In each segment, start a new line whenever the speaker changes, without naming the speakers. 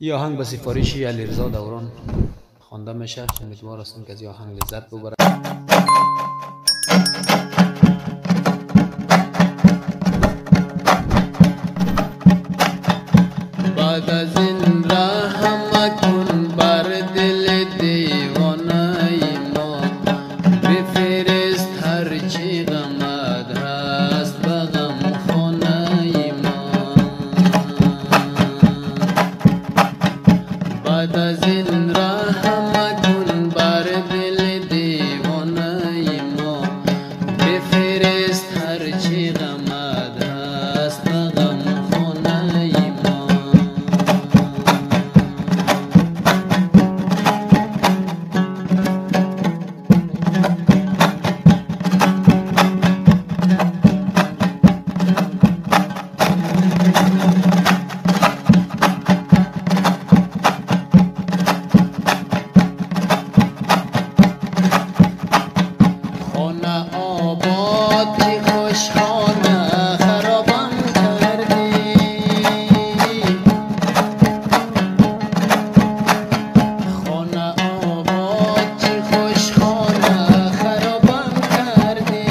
این آهنگ به سفارش علیرضا دوران خوانده میشه. امیدوار هستم که از این آهنگ لذت ببرید. بعد از این رحم کن بر دل دیوانه ما، بفرست هرچی غمت هست به غم خانه ما. بعد از این رحم کن بر دل دیوانه ما، بفرست هرچی غمت هست به غم خانه ما. خانه آبادی خوش خانه خرابم کردی، خانه آبادی خوش خانه خرابم کردی.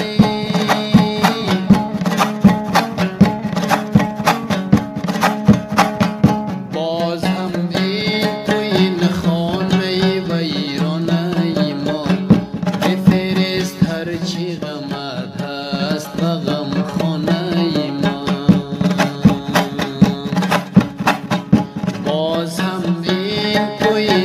باز هم این تو این خانه ویرانه ما، بفرست هرچی غمت هست به غم خانه ما. باز هم این توی